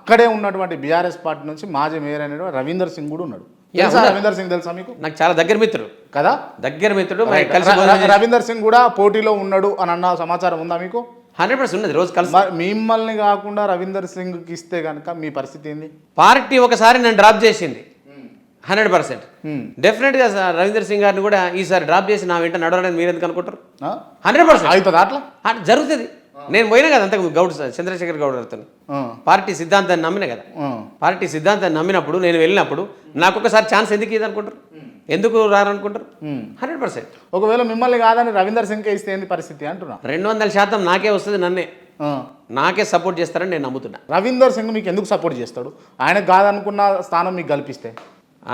అక్కడే ఉన్నటువంటి BRS party నుంచి మాజీ మేయర్ అయిన రవీందర్ సింగ్ కూడా ఉన్నాడు. రవీందర్ సింగ్ తెలుసా మీకు? నాకు చాలా దగ్గర మిత్రుడు కదా, దగ్గర మిత్రుడు. రవీందర్ సింగ్ కూడా పోటీలో ఉన్నాడు అని అన్న సమాచారం ఉందా మీకు? 100% ఉన్నది. రోజు కలిసి మిమ్మల్ని కాకుండా రవీందర్ సింగ్కి ఇస్తే కనుక మీ పరిస్థితి ఏంది? పార్టీ ఒకసారి నన్ను డ్రాప్ చేసింది 100%. డెఫినెట్గా రవీందర్ సింగ్ గారిని కూడా ఈసారి డ్రాప్ చేసి నా వెంట నడవడానికి మీరు ఎందుకు అనుకుంటారు? 100% అవుతుంది, అట్లా జరుగుతుంది. నేను పోయినా కదా అంతకు గౌడ్ చంద్రశేఖర్ గౌడ్ గారితో పార్టీ సిద్ధాంతాన్ని నమ్మిన కదా. పార్టీ సిద్ధాంతాన్ని నమ్మినప్పుడు నేను వెళ్ళినప్పుడు నాకు ఒకసారి ఛాన్స్ ఎందుకు ఇది అనుకుంటారు, ఎందుకు రారనుకుంటారు? 100%. ఒకవేళ మిమ్మల్ని కాదని రవీందర్ సింగ్కే ఇస్తే ఏంది పరిస్థితి అంటున్నా? 200% నాకే వస్తుంది, నాకే సపోర్ట్ చేస్తారని నేను నమ్ముతున్నా. రవీందర్ సింగ్ మీకు ఎందుకు సపోర్ట్ చేస్తాడు? ఆయనకు కాదనుకున్న స్థానం మీకు కల్పిస్తే?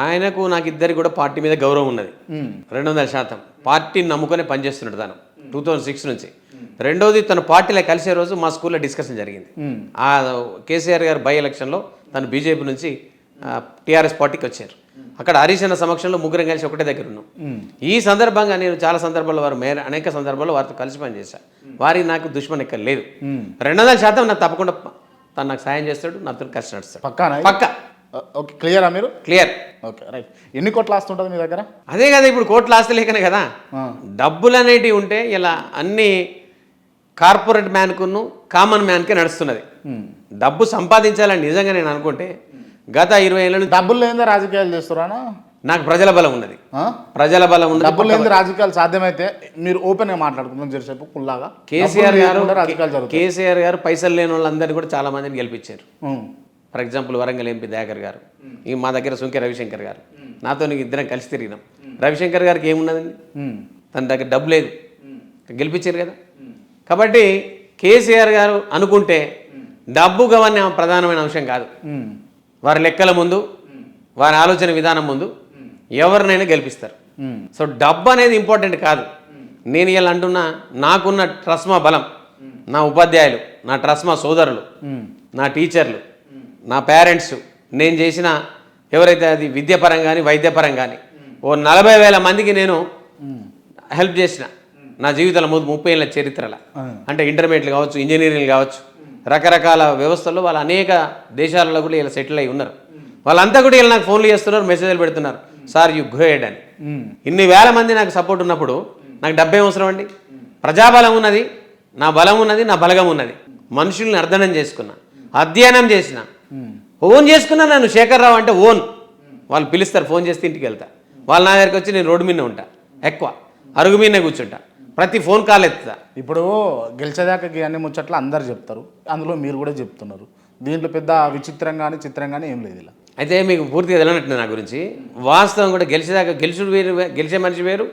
ఆయనకు నాకు ఇద్దరికి కూడా పార్టీ మీద గౌరవం ఉన్నది 200%. పార్టీని నమ్ముకొని పనిచేస్తున్నాడు తను 2006 నుంచి. రెండోది తన పార్టీలో కలిసే రోజు మా స్కూల్లో డిస్కషన్ జరిగింది. ఆ కేసీఆర్ గారు బై ఎలక్షన్లో తను బీజేపీ నుంచి టీఆర్ఎస్ పార్టీకి వచ్చారు. అక్కడ హరీష్ అన్న సమక్షంలో ముగ్గురం కలిసి ఒకటే దగ్గర ఉన్నాం. ఈ సందర్భంగా నేను చాలా సందర్భాల్లో వారు మేర అనేక సందర్భాల్లో వారితో కలిసి పనిచేశాను. వారికి నాకు దుష్మన్ ఎక్కడ లేదు. 200% నాకు తప్పకుండా తను నాకు సాయం చేస్తాడు, నాతో కలిసి నడుస్తాడు. పక్కా. ఓకే, క్లియరా మీరు? క్లియర్. Okay, right. ఎన్ని కోట్ల ఆస్తి ఉంటుంది మీ దగ్గర? అదే కదా ఇప్పుడు కోట్ల ఆస్తి లేకనే కదా డబ్బులు అనేటివి ఉంటే ఇలా అన్ని కార్పొరేట్ మ్యాన్కును కామన్ మ్యాన్కే నడుస్తున్నది. డబ్బు సంపాదించాలని నిజంగా నేను అనుకుంటే గత 20 ఏళ్ళ నుంచి డబ్బులు లేని రాజకీయాలు చేస్తున్నారా? నాకు ప్రజల బలం ఉన్నది, ప్రజల బలం ఉన్నది. డబ్బులు లేని రాజకీయాలు సాధ్యమైతే మీరు ఓపెన్గా మాట్లాడుకుందాం జరిసేపు కుల్లాగా. కేసీఆర్ గారు పైసలు లేని వాళ్ళందరినీ కూడా చాలా మందిని గెలిపించారు. For example Warangal MP Dayakar గారు, ఈ మా దగ్గర సుంకె రవిశంకర్ గారు, నాతో ఇద్దరం కలిసి తిరిగినాం. రవిశంకర్ గారికి ఏమున్నదండి, తన దగ్గర డబ్బు లేదు, గెలిపించారు కదా. కాబట్టి కేసీఆర్ గారు అనుకుంటే డబ్బు గవర్న ప్రధానమైన అంశం కాదు. వారి లెక్కల ముందు, వారి ఆలోచన విధానం ముందు ఎవరినైనా గెలిపిస్తారు. సో డబ్బు అనేది ఇంపార్టెంట్ కాదు. నేను ఇలా అంటున్నా, నాకున్న ట్రస్మా బలం, నా ఉపాధ్యాయులు, నా ట్రస్మా సోదరులు, నా టీచర్లు, నా పేరెంట్స్, నేను చేసిన ఎవరైతే అది విద్యాపరం కానీ వైద్యపరం కానీ ఓ 40,000 మందికి నేను హెల్ప్ చేసిన నా జీవితంలో 30 ఏళ్ళ చరిత్రల. అంటే ఇంటర్మీడియట్లు కావచ్చు, ఇంజనీరింగ్ కావచ్చు, రకరకాల వ్యవస్థల్లో వాళ్ళు అనేక దేశాలలో కూడా ఇలా సెటిల్ అయి ఉన్నారు. వాళ్ళంతా కూడా ఇలా నాకు ఫోన్లు చేస్తున్నారు, మెసేజ్లు పెడుతున్నారు, సార్ యు గో హెడ్ అని. ఇన్ని వేల మంది నాకు సపోర్ట్ ఉన్నప్పుడు నాకు డబ్బే అవసరం అండి. ప్రజాబలం ఉన్నది, నా బలం ఉన్నది, నా బలగం ఉన్నది. మనుషుల్ని అధ్యయనం చేసిన, ఓన్ చేసుకున్నా. నన్ను శేఖర్రావు అంటే ఓన్, వాళ్ళు పిలుస్తారు, ఫోన్ చేస్తే ఇంటికి వెళ్తా. వాళ్ళు నా దగ్గరికి వచ్చి నేను రోడ్డు మీదనే ఉంటా, ఎక్కువ అరుగు మీదనే కూర్చుంటా, ప్రతి ఫోన్ కాల్ ఎత్తుతా. ఇప్పుడు గెలిచేదాకా అన్ని ముచ్చట్లు అందరు చెప్తారు, అందులో మీరు కూడా చెప్తున్నారు. దీంట్లో పెద్ద విచిత్రంగానే చిత్రంగానే ఏం లేదు. ఇలా అయితే మీకు పూర్తిగా తెలియనట్టు నా గురించి వాస్తవం కూడా గెలిచేదాకా గెలుచుడు వేరు, గెలిచే మనిషి వేరు,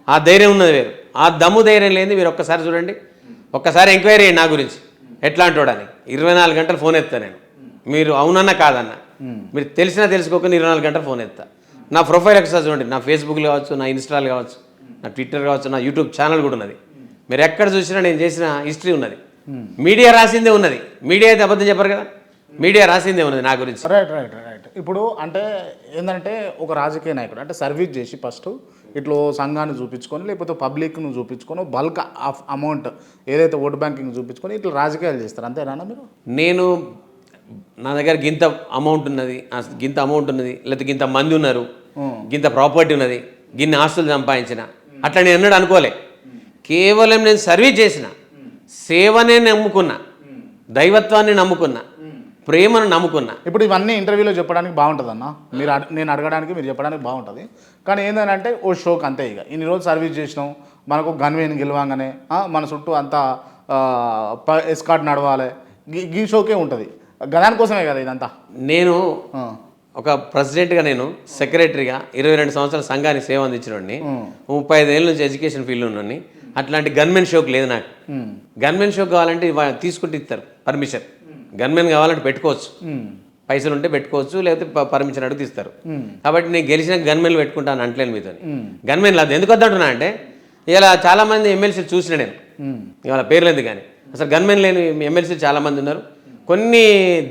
ఆ ధైర్యం ఉన్నది వేరు. ఆ దమ్ము ధైర్యం లేని మీరు ఒక్కసారి చూడండి, ఒక్కసారి ఎంక్వైరీ అయ్యి నా గురించి ఎట్లాంటి వాడని. 24 గంటలు ఫోన్ ఎత్తా నేను, మీరు అవునన్నా కాదన్నా, మీరు తెలిసినా తెలుసుకోకుండా 24 గంటలు ఫోన్ ఎత్తా. నా ప్రొఫైల్ ఒకసారి చూడండి, నా ఫేస్బుక్లో కావచ్చు, నా ఇన్స్టాల్ కావచ్చు, నా ట్విట్టర్ కావచ్చు, నా యూట్యూబ్ ఛానల్ కూడా ఉన్నది. మీరు ఎక్కడ చూసినా నేను చేసిన హిస్టరీ ఉన్నది. మీడియా రాసిందే ఉన్నది, మీడియా అయితే అబద్ధం చెప్పరు కదా, మీడియా రాసిందే ఉన్నది నా గురించి. Right right right. ఇప్పుడు అంటే ఏంటంటే ఒక రాజకీయ నాయకుడు అంటే సర్వీస్ చేసి ఫస్ట్ ఇట్లా సంఘాన్ని చూపించుకొని, లేకపోతే పబ్లిక్ను చూపించుకొని, బల్క్ ఆఫ్ అమౌంట్ ఏదైతే ఓటు బ్యాంకింగ్ చూపించుకొని ఇట్లా రాజకీయాలు చేస్తారు, అంతేనా మీరు? నేను నా దగ్గర గింత అమౌంట్ ఉన్నది, లేకపోతే గింత మంది ఉన్నారు, గింత ప్రాపర్టీ ఉన్నది, గిన్ని ఆస్తులు సంపాదించిన, అట్లా నేను ఎన్నడూ అనుకోలే. కేవలం నేను సర్వీస్ చేసిన, సేవనే నమ్ముకున్నా, దైవత్వాన్ని నమ్ముకున్నా, ప్రేమను నమ్ముకున్నా. ఇప్పుడు ఇవన్నీ ఇంటర్వ్యూలో చెప్పడానికి బాగుంటుంది అన్న, నేను అడగడానికి మీరు చెప్పడానికి బాగుంటుంది. కానీ ఏంటంటే ఓ షోక్ అంతే. ఇక ఇన్ని రోజులు సర్వీస్ చేసినాం, మనకు గన్వేన్ గెలవంగానే మన చుట్టూ అంతా ఎస్కాట్ నడవాలి, ఈ షోకే ఉంటుంది. దానికోసమే కదా ఇదంతా. నేను ఒక ప్రెసిడెంట్గా, నేను సెక్రటరీగా 22 సంవత్సరాల సంఘానికి సేవ అందించినోడిని, 35 ఏళ్ళ నుంచి ఎడ్యుకేషన్ ఫీల్డ్లో ఉన్నాను. అట్లాంటి గన్మెన్ షోకి లేదు నాకు. గన్మెన్ షోకి కావాలంటే తీసుకుంటే ఇస్తారు పర్మిషన్. గన్మెన్ కావాలంటే పెట్టుకోవచ్చు, పైసలు ఉంటే పెట్టుకోవచ్చు, లేకపోతే పర్మిషన్ అడుగు తీస్తారు. కాబట్టి నేను గెలిచిన గన్మెన్లు పెట్టుకుంటాను అంటలేను మీతో. గన్మెన్ లేదు ఎందుకు వద్దంటున్నా అంటే, ఇలా చాలామంది ఎమ్మెల్సీలు చూసిన నేను, ఇవాళ పేర్లేదు కానీ అసలు గన్మెన్ లేని ఎమ్మెల్సీలు చాలామంది ఉన్నారు. కొన్ని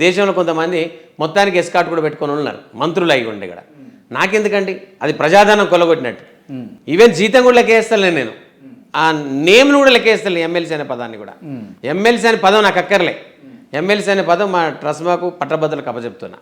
దేశంలో కొంతమంది మొత్తానికి ఎస్కాట్ కూడా పెట్టుకొని ఉన్నారు, మంత్రులు అయి ఉండే కూడా. నాకెందుకండి, అది ప్రజాధనం కొల్లగొట్టినట్టు. ఈవెన్ జీతం కూడా లెక్కేస్తాను నేను, ఆ నేమ్ను కూడా లెక్కేస్తాను, ఎమ్మెల్సీ అనే పదాన్ని కూడా. ఎమ్మెల్సీ అనే పదం నాకు అక్కర్లే. ఎమ్మెల్సీ అనే పదం మా ట్రస్మాకు పట్టభద్రులకు అప్పచెప్తున్నా.